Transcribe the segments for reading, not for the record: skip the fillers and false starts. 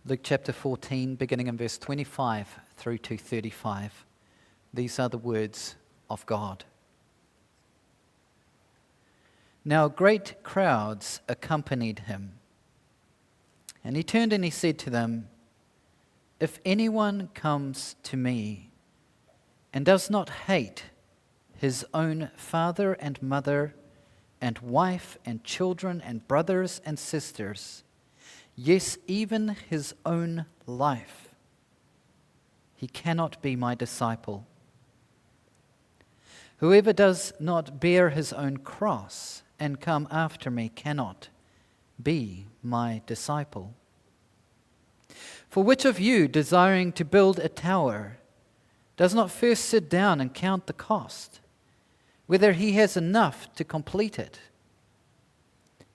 Luke chapter 14, beginning in verse 25 through to 35. These are the words of God. Now great crowds accompanied him. And he turned and he said to them, "If anyone comes to me and does not hate his own father and mother and wife and children and brothers and sisters, yes, even his own life, he cannot be my disciple. Whoever does not bear his own cross and come after me cannot be my disciple. For which of you, desiring to build a tower, does not first sit down and count the cost, whether he has enough to complete it?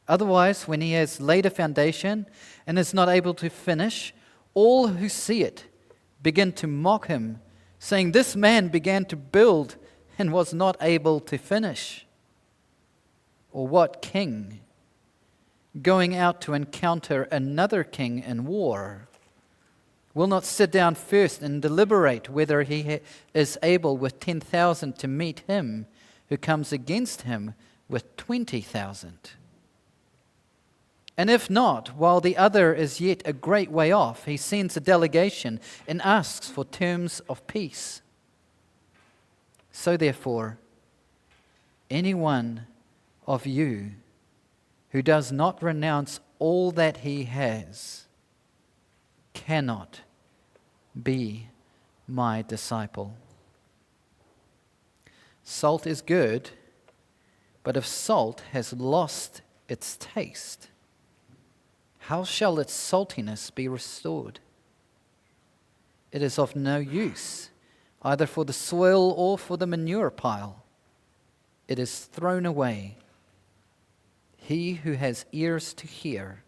Otherwise, when he has laid a foundation and is not able to finish, all who see it begin to mock him, saying, 'This man began to build and was not able to finish.' Or what king, going out to encounter another king in war, will not sit down first and deliberate whether he is able with 10,000 to meet him who comes against him with 20,000? And if not, while the other is yet a great way off, he sends a delegation and asks for terms of peace. So therefore, anyone of you who does not renounce all that he has cannot be my disciple. Salt is good, but if salt has lost its taste, how shall its saltiness be restored? It is of no use, either for the soil or for the manure pile. It is thrown away. He who has ears to hear,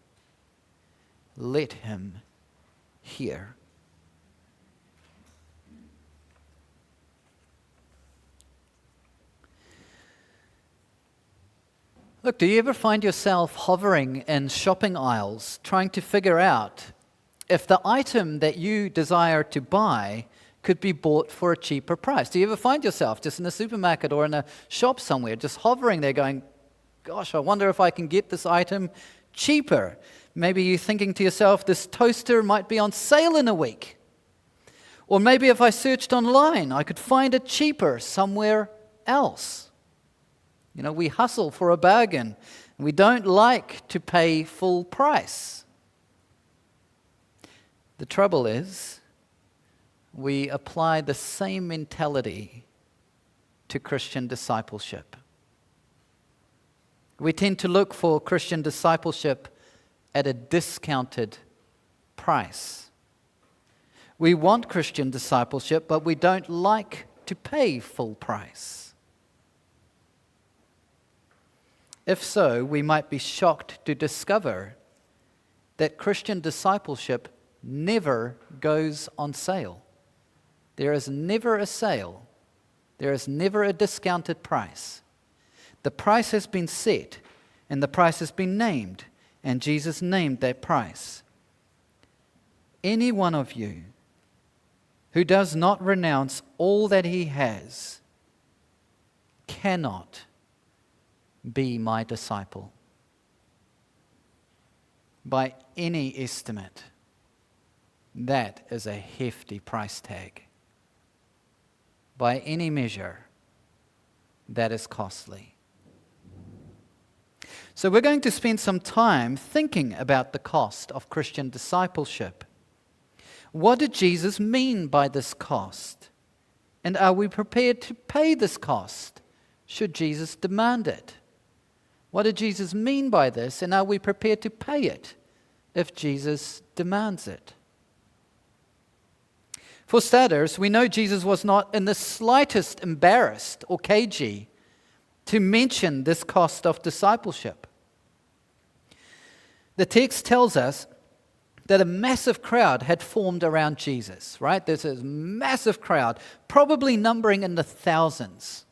let him hear." Look, do you ever find yourself hovering in shopping aisles trying to figure out if the item that you desire to buy could be bought for a cheaper price? Do you ever find yourself just in a supermarket or in a shop somewhere, just hovering there going, "Gosh, I wonder if I can get this item cheaper"? Maybe you're thinking to yourself, this toaster might be on sale in a week. Or maybe if I searched online, I could find it cheaper somewhere else. You know, we hustle for a bargain. We don't like to pay full price. The trouble is, we apply the same mentality to Christian discipleship. We tend to look for Christian discipleship at a discounted price. We want Christian discipleship, but we don't like to pay full price. If so, we might be shocked to discover that Christian discipleship never goes on sale. There is never a sale. There is never a discounted price. The price has been set, and the price has been named, and Jesus named that price. Any one of you who does not renounce all that he has cannot be my disciple. By any estimate, that is a hefty price tag. By any measure, that is costly. So we're going to spend some time thinking about the cost of Christian discipleship. What did Jesus mean by this cost? And are we prepared to pay this cost should Jesus demand it? What did Jesus mean by this, and are we prepared to pay it if Jesus demands it? For starters, we know Jesus was not in the slightest embarrassed or cagey to mention this cost of discipleship. The text tells us that a massive crowd had formed around Jesus, right? There's a massive crowd, probably numbering in the thousands.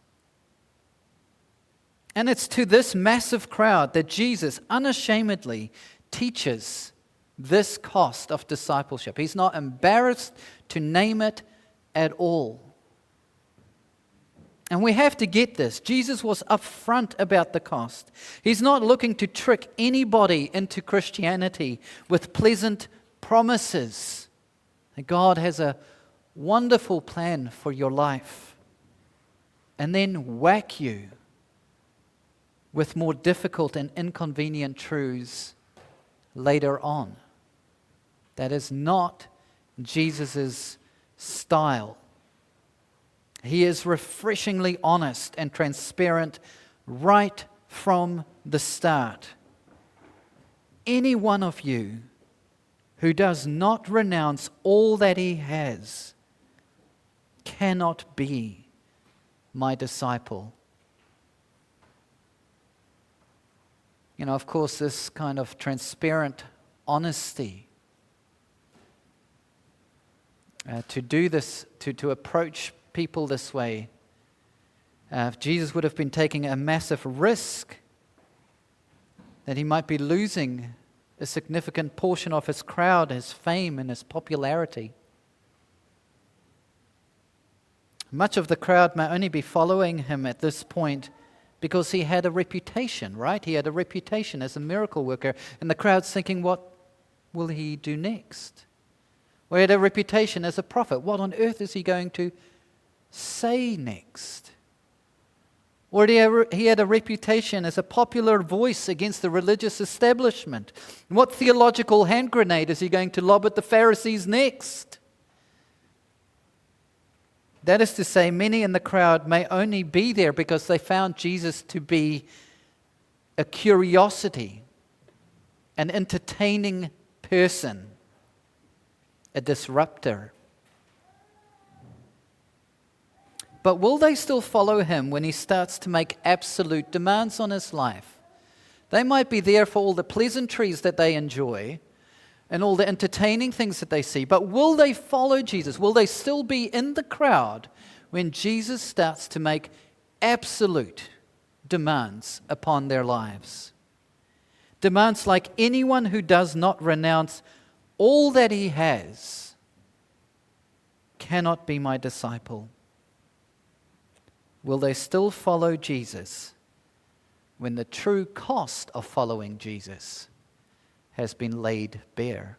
And it's to this massive crowd that Jesus unashamedly teaches this cost of discipleship. He's not embarrassed to name it at all. And we have to get this. Jesus was upfront about the cost. He's not looking to trick anybody into Christianity with pleasant promises. God has a wonderful plan for your life, and then whack you with more difficult and inconvenient truths later on. That is not Jesus' style. He is refreshingly honest and transparent right from the start. Any one of you who does not renounce all that he has cannot be my disciple. Of course, this kind of transparent honesty, to do this, to approach people this way, Jesus would have been taking a massive risk that he might be losing a significant portion of his crowd, his fame, and his popularity. Much of the crowd may only be following him at this point because he had a reputation, right? He had a reputation as a miracle worker, and the crowd's thinking, what will he do next? Or he had a reputation as a prophet. What on earth is he going to say next? Or he had a reputation as a popular voice against the religious establishment. What theological hand grenade is he going to lob at the Pharisees next? That is to say, many in the crowd may only be there because they found Jesus to be a curiosity, an entertaining person, a disruptor. But will they still follow him when he starts to make absolute demands on his life? They might be there for all the pleasantries that they enjoy and all the entertaining things that they see, but will they follow Jesus? Will they still be in the crowd when Jesus starts to make absolute demands upon their lives? Demands like anyone who does not renounce all that he has cannot be my disciple. Will they still follow Jesus when the true cost of following Jesus has been laid bare?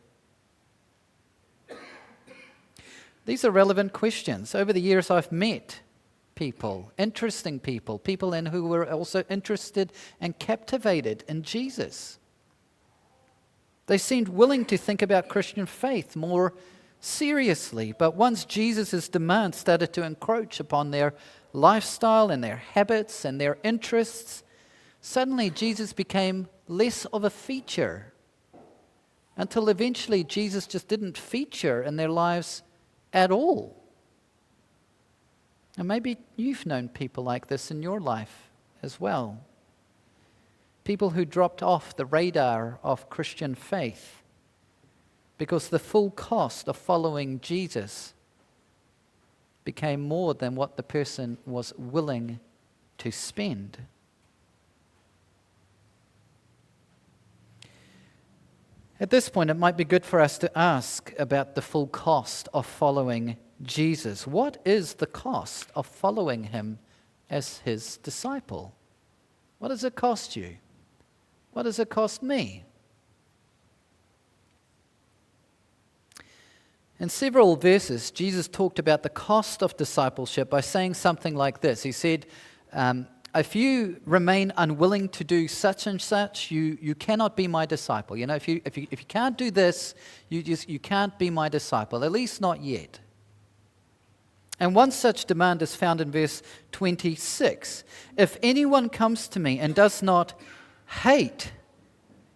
These are relevant questions. Over the years, I've met people, interesting people, people who were also interested and captivated in Jesus. They seemed willing to think about Christian faith more seriously, but once Jesus' demands started to encroach upon their lifestyle and their habits and their interests, suddenly Jesus became less of a feature, until eventually Jesus just didn't feature in their lives at all. And maybe you've known people like this in your life as well. People who dropped off the radar of Christian faith because the full cost of following Jesus became more than what the person was willing to spend. At this point, it might be good for us to ask about the full cost of following Jesus. What is the cost of following him as his disciple? What does it cost you? What does it cost me? In several verses, Jesus talked about the cost of discipleship by saying something like this. He said, if you remain unwilling to do such and such, you cannot be my disciple. If you can't do this, you can't be my disciple, at least not yet. And one such demand is found in verse 26. If anyone comes to me and does not hate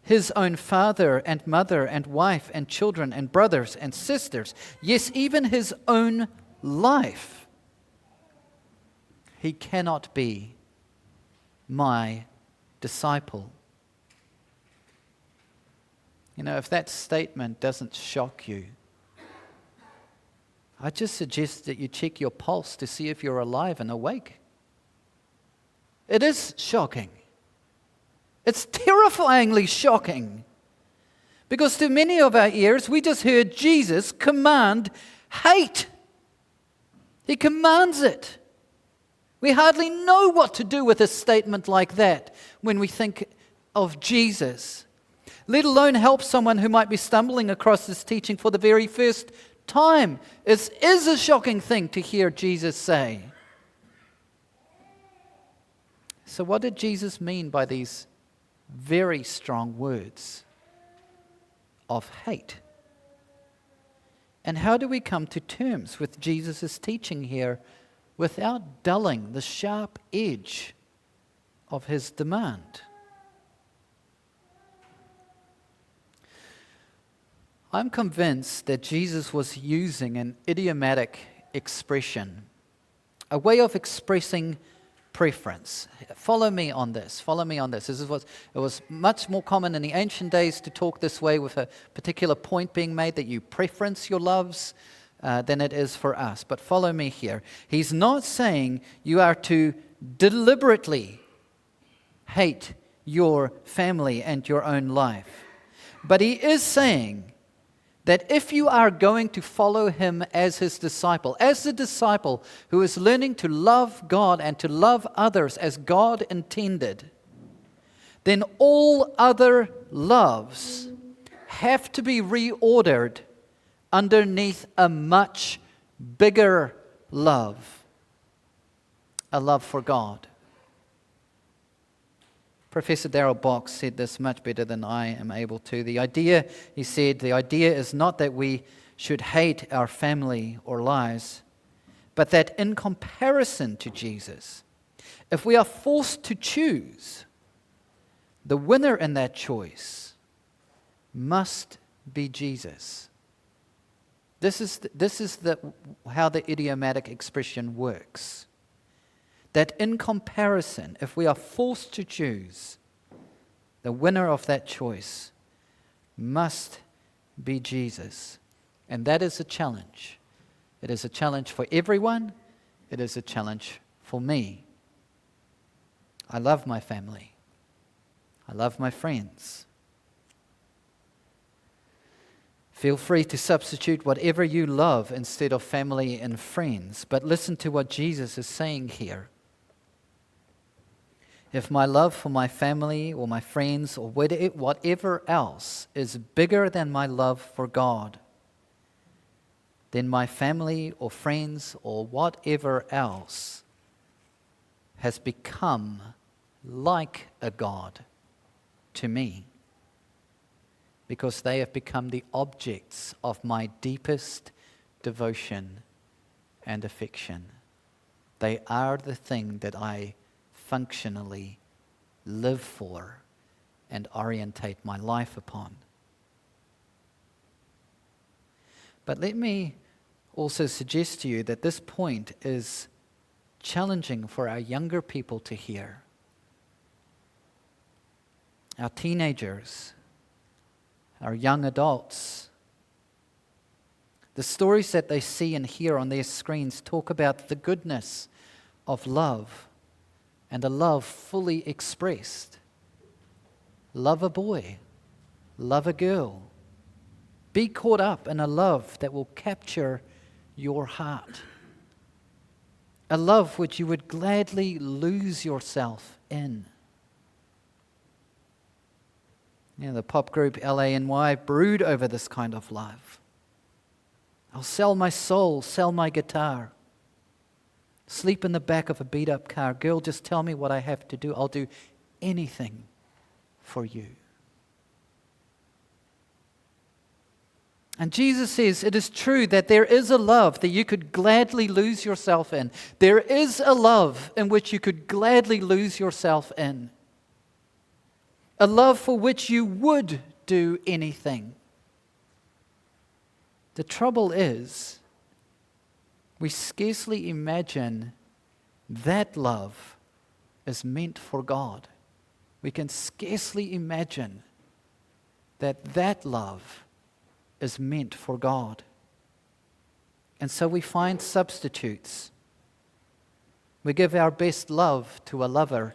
his own father and mother and wife and children and brothers and sisters, yes, even his own life, he cannot be my disciple. If that statement doesn't shock you, I just suggest that you check your pulse to see if you're alive and awake. It is shocking. It's terrifyingly shocking. Because to many of our ears, we just heard Jesus command hate. He commands it. We hardly know what to do with a statement like that when we think of Jesus, let alone help someone who might be stumbling across this teaching for the very first time. It is a shocking thing to hear Jesus say. So what did Jesus mean by these very strong words of hate? And how do we come to terms with Jesus' teaching here without dulling the sharp edge of his demand? I'm convinced that Jesus was using an idiomatic expression, a way of expressing preference. Follow me on this. Follow me on this. It was much more common in the ancient days to talk this way with a particular point being made that you preference your loves than it is for us. But follow me here. He's not saying you are to deliberately hate your family and your own life. But he is saying that if you are going to follow him as his disciple, as the disciple who is learning to love God and to love others as God intended, then all other loves have to be reordered underneath a much bigger love, a love for God. Professor Darrell Box said this much better than I am able to. He said, the idea is not that we should hate our family or lives, but that in comparison to Jesus, if we are forced to choose, the winner in that choice must be Jesus. This is how the idiomatic expression works. That in comparison, if we are forced to choose, the winner of that choice must be Jesus. And that is a challenge. It is a challenge for everyone. It is a challenge for me. I love my family. I love my friends. Feel free to substitute whatever you love instead of family and friends. But listen to what Jesus is saying here. If my love for my family or my friends or whatever else is bigger than my love for God, then my family or friends or whatever else has become like a god to me, because they have become the objects of my deepest devotion and affection. They are the thing that I functionally live for and orientate my life upon. But let me also suggest to you that this point is challenging for our younger people to hear. Our teenagers, our young adults. The stories that they see and hear on their screens talk about the goodness of love, and a love fully expressed. Love a boy, love a girl. Be caught up in a love that will capture your heart. A love which you would gladly lose yourself in. You know, the pop group LANY brood over this kind of love. I'll sell my soul, sell my guitar. Sleep in the back of a beat-up car. Girl, just tell me what I have to do. I'll do anything for you. And Jesus says it is true that there is a love that you could gladly lose yourself in. There is a love in which you could gladly lose yourself in. A love for which you would do anything. The trouble is, we scarcely imagine that love is meant for God. We can scarcely imagine that love is meant for God. And so we find substitutes. We give our best love to a lover.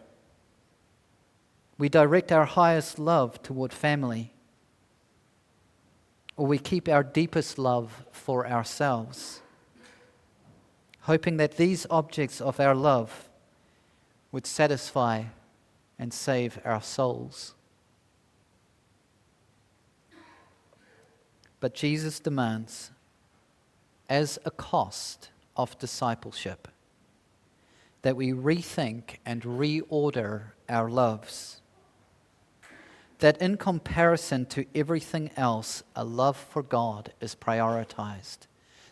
We direct our highest love toward family. or we keep our deepest love for ourselves, hoping that these objects of our love would satisfy and save our souls. But Jesus demands, as a cost of discipleship, that we rethink and reorder our loves. That in comparison to everything else, a love for God is prioritized.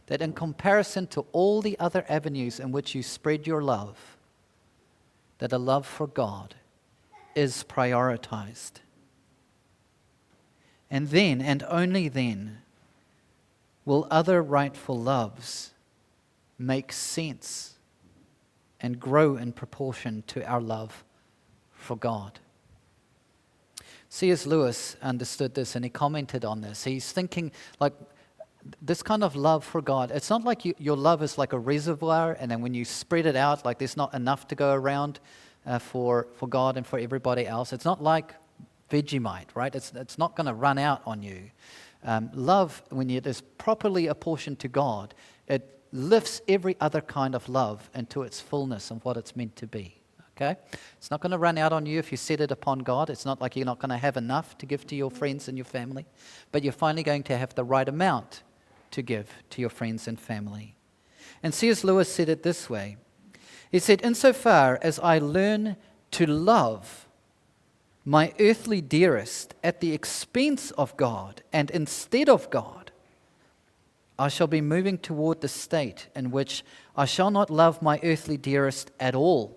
That in comparison to all the other avenues in which you spread your love, that a love for God is prioritized. And then, and only then, will other rightful loves make sense and grow in proportion to our love for God. C.S. Lewis understood this and he commented on this. He's thinking like this kind of love for God, it's not like your love is like a reservoir and then when you spread it out, like there's not enough to go around for God and for everybody else. It's not like Vegemite, right? It's not going to run out on you. Love, when it is properly apportioned to God, it lifts every other kind of love into its fullness and what it's meant to be. Okay? It's not going to run out on you if you set it upon God. It's not like you're not going to have enough to give to your friends and your family, but you're finally going to have the right amount to give to your friends and family. And C.S. Lewis said it this way. He said, "Insofar as I learn to love my earthly dearest at the expense of God and instead of God, I shall be moving toward the state in which I shall not love my earthly dearest at all.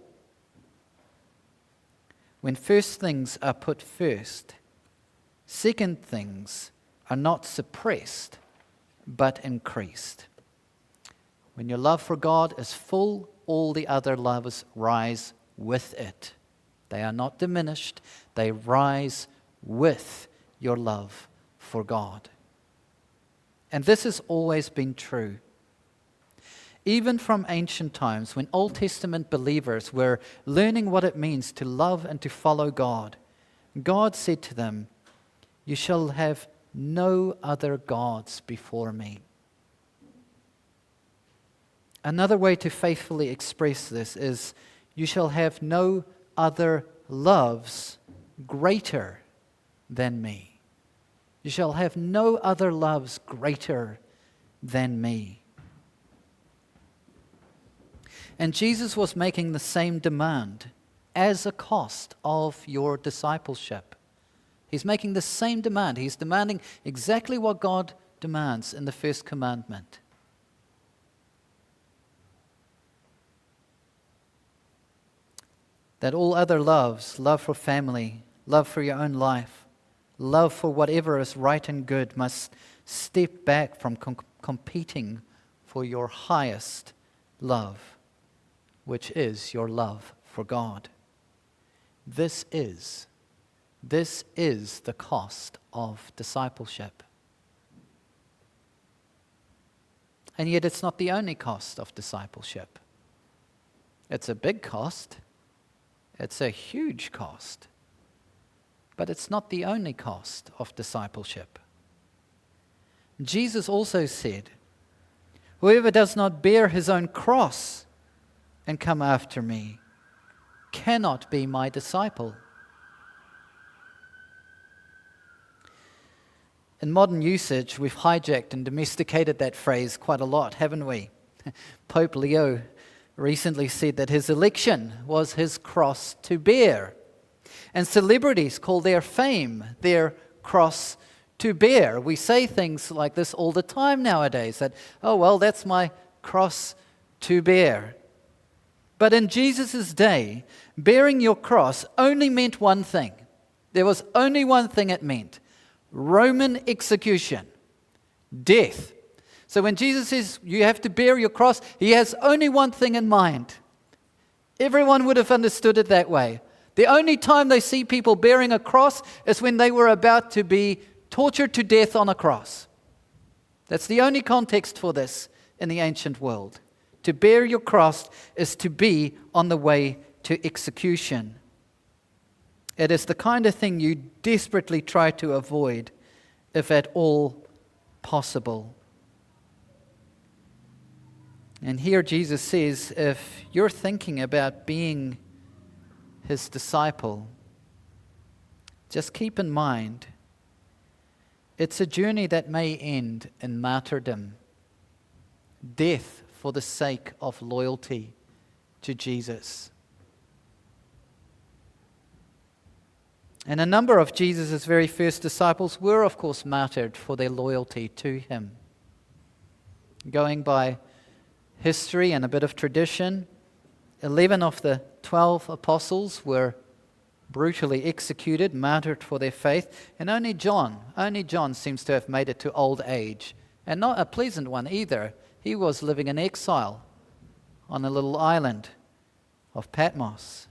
When first things are put first, second things are not suppressed, but increased. When your love for God is full, all the other loves rise with it. They are not diminished, they rise with your love for God." And this has always been true. Even from ancient times, when Old Testament believers were learning what it means to love and to follow God, God said to them, "You shall have no other gods before me." Another way to faithfully express this is, "You shall have no other loves greater than me." You shall have no other loves greater than me. And Jesus was making the same demand as a cost of your discipleship. He's making the same demand. He's demanding exactly what God demands in the first commandment. That all other loves, love for family, love for your own life, love for whatever is right and good, must step back from competing for your highest love, which is your love for God. This is the cost of discipleship. And yet it's not the only cost of discipleship. It's a big cost. It's a huge cost. But it's not the only cost of discipleship. Jesus also said, "Whoever does not bear his own cross and come after me cannot be my disciple." In modern usage, we've hijacked and domesticated that phrase quite a lot, haven't we? Pope Leo recently said that his election was his cross to bear. And celebrities call their fame their cross to bear. We say things like this all the time nowadays, that, "Oh, well, that's my cross to bear." But in Jesus' day, bearing your cross only meant one thing. There was only one thing it meant: Roman execution, death. So when Jesus says you have to bear your cross, he has only one thing in mind. Everyone would have understood it that way. The only time they see people bearing a cross is when they were about to be tortured to death on a cross. That's the only context for this in the ancient world. To bear your cross is to be on the way to execution. It is the kind of thing you desperately try to avoid, if at all possible. And here Jesus says, if you're thinking about being his disciple, just keep in mind, it's a journey that may end in martyrdom, death for the sake of loyalty to Jesus. And a number of Jesus' very first disciples were, of course, martyred for their loyalty to him. Going by history and a bit of tradition, 11 of the 12 apostles were brutally executed, martyred for their faith, and only John seems to have made it to old age, and not a pleasant one either. He was living in exile on a little island of Patmos.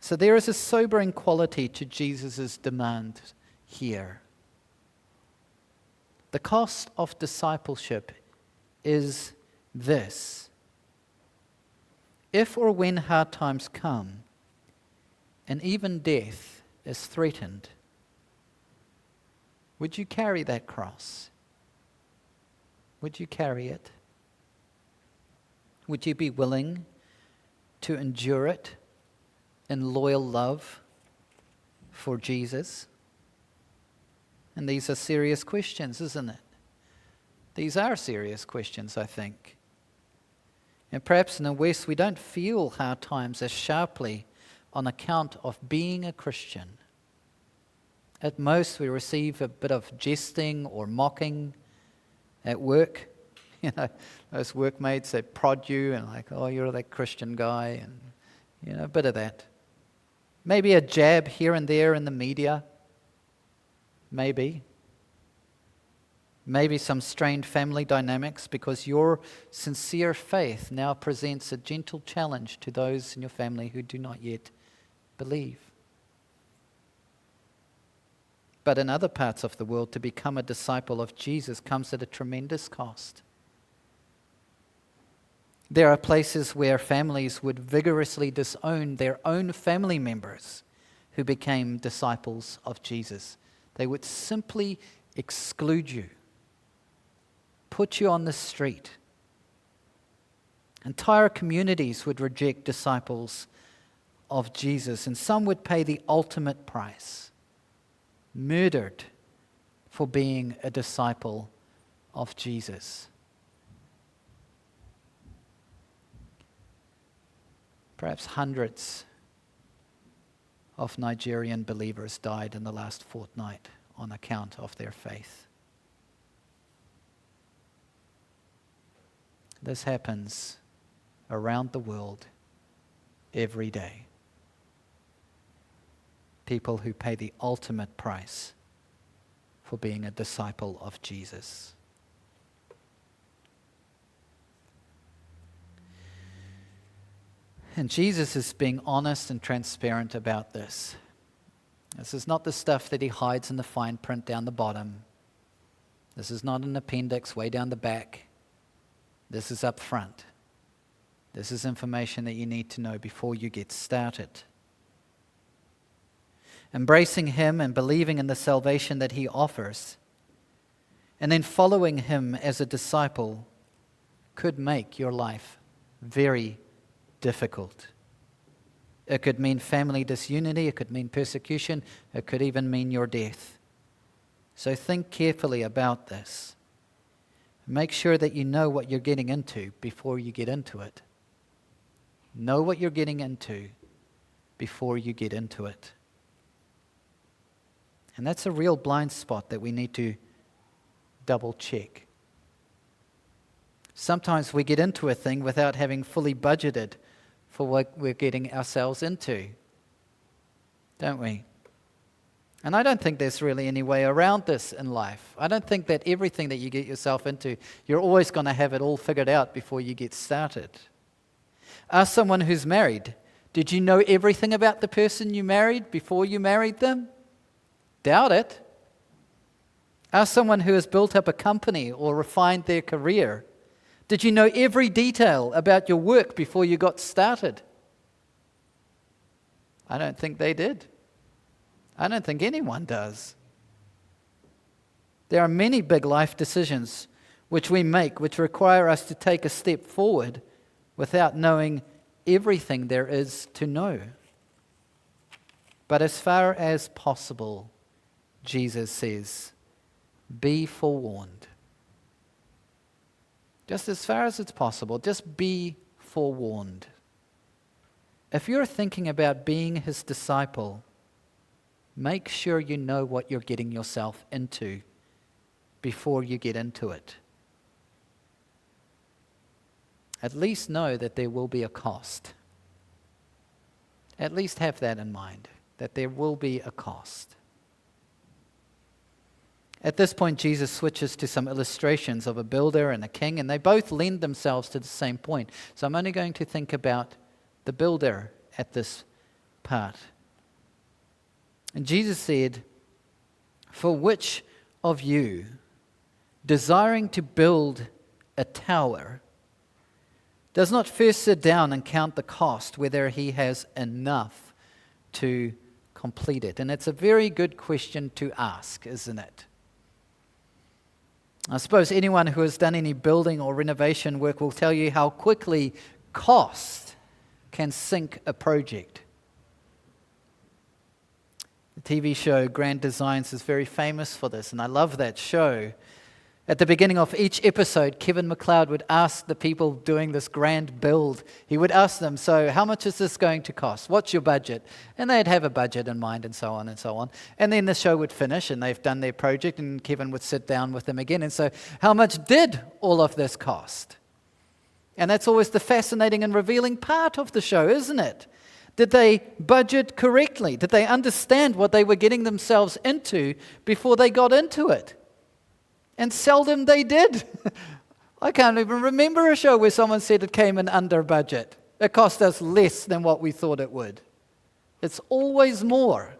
So there is a sobering quality to Jesus' demand here. The cost of discipleship is this: if or when hard times come, and even death is threatened, would you carry that cross? Would you carry it? Would you be willing to endure it in loyal love for Jesus? And these are serious questions, isn't it? These are serious questions, I think. And perhaps in the West we don't feel hard times as sharply on account of being a Christian. At most we receive a bit of jesting or mocking at work. You know, those workmates that prod you and like, oh, you're that Christian guy, and you know, a bit of that. Maybe a jab here and there in the media. Maybe some strained family dynamics because your sincere faith now presents a gentle challenge to those in your family who do not yet believe. But in other parts of the world, to become a disciple of Jesus comes at a tremendous cost. There are places where families would vigorously disown their own family members who became disciples of Jesus. They would simply exclude you, put you on the street. Entire communities would reject disciples of Jesus, and some would pay the ultimate price, murdered for being a disciple of Jesus. Perhaps hundreds of Nigerian believers died in the last fortnight on account of their faith. This happens around the world every day. People who pay the ultimate price for being a disciple of Jesus. And Jesus is being honest and transparent about this. This is not the stuff that he hides in the fine print down the bottom. This is not an appendix way down the back. This is up front. This is information that you need to know before you get started. Embracing him and believing in the salvation that he offers, and then following him as a disciple, could make your life very difficult. It could mean family disunity, it could mean persecution, it could even mean your death. So think carefully about this. Make sure that you know what you're getting into before you get into it. Know what you're getting into before you get into it. And that's a real blind spot that we need to double check. Sometimes we get into a thing without having fully budgeted for what we're getting ourselves into, don't we? And I don't think there's really any way around this in life. I don't think that everything that you get yourself into, you're always going to have it all figured out before you get started. Ask someone who's married, did you know everything about the person you married before you married them? Doubt it. Ask someone who has built up a company or refined their career, did you know every detail about your work before you got started? I don't think they did. I don't think anyone does. There are many big life decisions which we make, which require us to take a step forward without knowing everything there is to know. But as far as possible, Jesus says, be forewarned. Just as far as it's possible, just be forewarned. If you're thinking about being his disciple, make sure you know what you're getting yourself into before you get into it. At least know that there will be a cost. At least have that in mind, that there will be a cost. At this point, Jesus switches to some illustrations of a builder and a king, and they both lend themselves to the same point. So I'm only going to think about the builder at this part. And Jesus said, for which of you, desiring to build a tower, does not first sit down and count the cost, whether he has enough to complete it? And it's a very good question to ask, isn't it? I suppose anyone who has done any building or renovation work will tell you how quickly cost can sink a project. The TV show Grand Designs is very famous for this, and I love that show. At the beginning of each episode, Kevin MacLeod would ask the people doing this grand build, he would ask them, so how much is this going to cost? What's your budget? And they'd have a budget in mind and so on and so on. And then the show would finish and they've done their project and Kevin would sit down with them again. And so how much did all of this cost? And that's always the fascinating and revealing part of the show, isn't it? Did they budget correctly? Did they understand what they were getting themselves into before they got into it? And seldom they did. I can't even remember a show where someone said it came in under budget. It cost us less than what we thought it would. It's always more.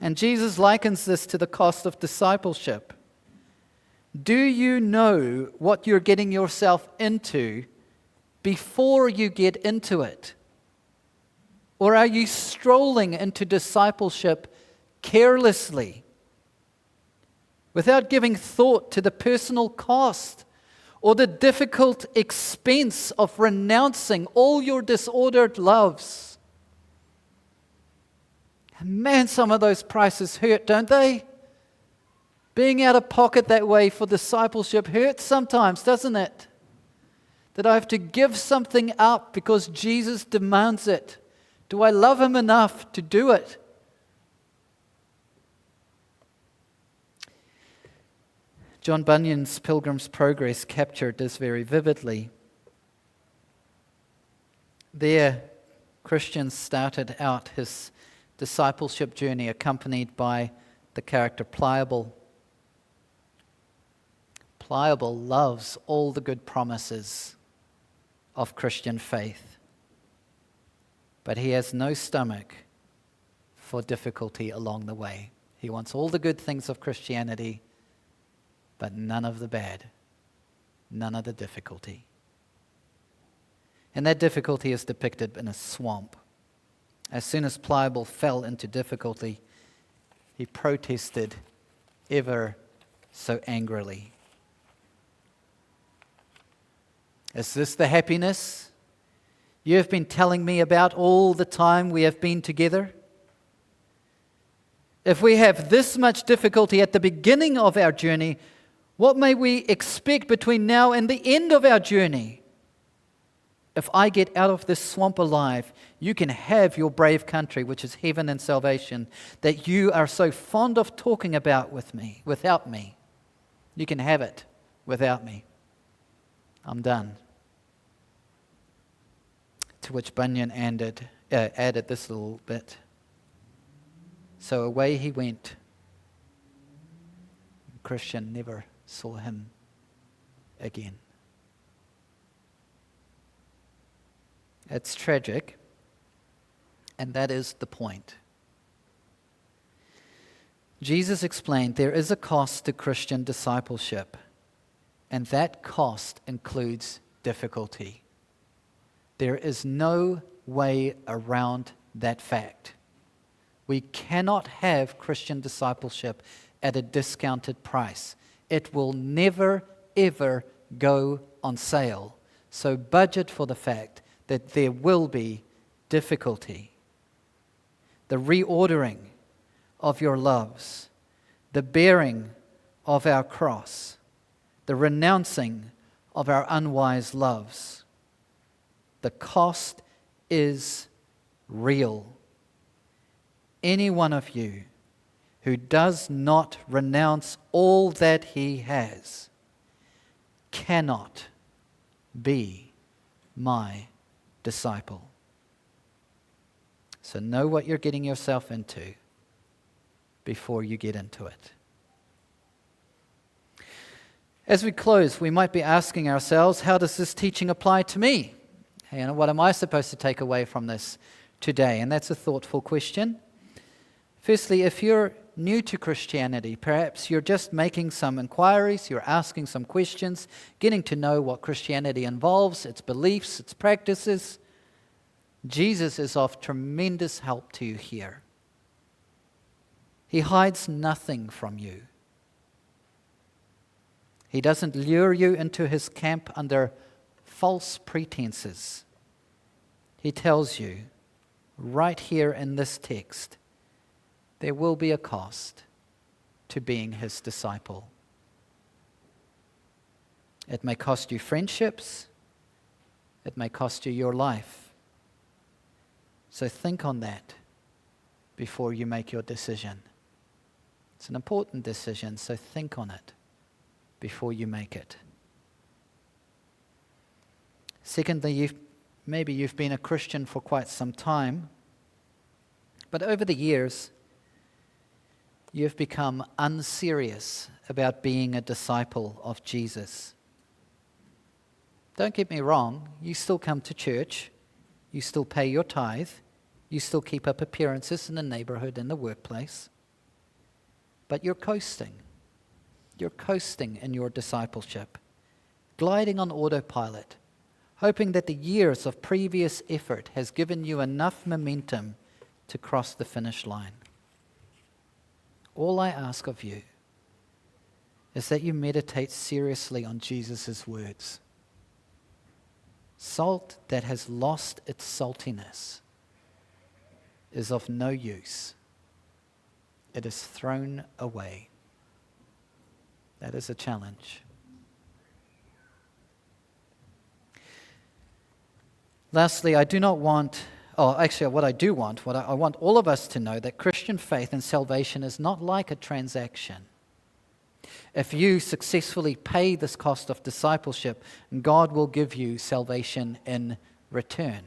And Jesus likens this to the cost of discipleship. Do you know what you're getting yourself into before you get into it? Or are you strolling into discipleship carelessly, without giving thought to the personal cost or the difficult expense of renouncing all your disordered loves? And man, some of those prices hurt, don't they? Being out of pocket that way for discipleship hurts sometimes, doesn't it? That I have to give something up because Jesus demands it. Do I love him enough to do it? John Bunyan's Pilgrim's Progress captured this very vividly. There, Christian started out his discipleship journey accompanied by the character Pliable. Pliable loves all the good promises of Christian faith, but he has no stomach for difficulty along the way. He wants all the good things of Christianity, but none of the bad, none of the difficulty. And that difficulty is depicted in a swamp. As soon as Pliable fell into difficulty, he protested ever so angrily. Is this the happiness you have been telling me about all the time we have been together? If we have this much difficulty at the beginning of our journey, what may we expect between now and the end of our journey? If I get out of this swamp alive, you can have your brave country, which is heaven and salvation, that you are so fond of talking about without me. You can have it without me. I'm done. To which Bunyan added this little bit. So away he went. Christian never saw him again. It's tragic, and that is the point. Jesus explained there is a cost to Christian discipleship, and that cost includes difficulty. There is no way around that fact. We cannot have Christian discipleship at a discounted price. It will never, ever go on sale. So budget for the fact that there will be difficulty. The reordering of your loves, the bearing of our cross, the renouncing of our unwise loves. The cost is real. Any one of you who does not renounce all that he has cannot be my disciple. So know what you're getting yourself into before you get into it. As we close, we might be asking ourselves, how does this teaching apply to me? And what am I supposed to take away from this today? And that's a thoughtful question. Firstly, if you're new to Christianity, perhaps you're just making some inquiries, you're asking some questions, getting to know what Christianity involves, its beliefs, its practices. Jesus is of tremendous help to you here. He hides nothing from you. He doesn't lure you into his camp under false pretenses. He tells you right here in this text, there will be a cost to being his disciple. It may cost you friendships. It may cost you your life. So think on that before you make your decision. It's an important decision, so think on it before you make it. Secondly, maybe you've been a Christian for quite some time, but over the years, you've become unserious about being a disciple of Jesus. Don't get me wrong, you still come to church, you still pay your tithe, you still keep up appearances in the neighborhood and the workplace, but you're coasting. You're coasting in your discipleship, gliding on autopilot, hoping that the years of previous effort has given you enough momentum to cross the finish line. All I ask of you is that you meditate seriously on Jesus' words. Salt that has lost its saltiness is of no use. It is thrown away. That is a challenge. Lastly, I want all of us to know that Christian faith and salvation is not like a transaction. If you successfully pay this cost of discipleship, God will give you salvation in return.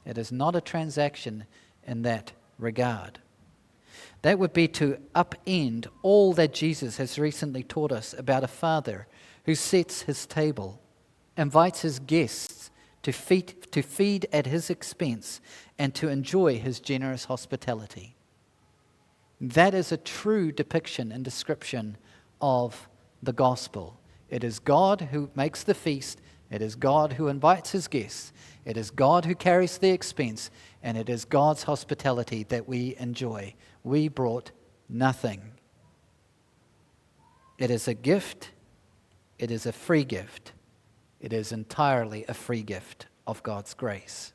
It is not a transaction in that regard. That would be to upend all that Jesus has recently taught us about a Father who sets his table, invites his guests to feed at his expense and to enjoy his generous hospitality. That is a true depiction and description of the gospel. It is God who makes the feast. It is God who invites his guests. It is God who carries the expense. And it is God's hospitality that we enjoy. We brought nothing. It is a gift. It is a free gift. It is entirely a free gift of God's grace.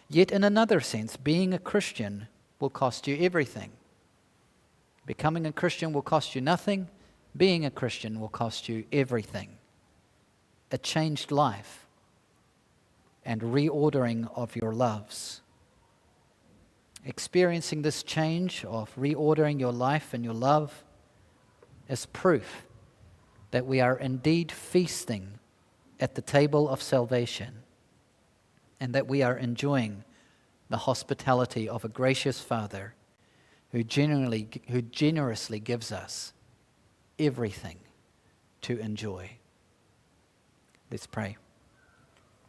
Yet in another sense, being a Christian will cost you everything. Becoming a Christian will cost you nothing. Being a Christian will cost you everything. A changed life and reordering of your loves. Experiencing this change of reordering your life and your love is proof that we are indeed feasting at the table of salvation and that we are enjoying the hospitality of a gracious Father who generously gives us everything to enjoy. Let's pray.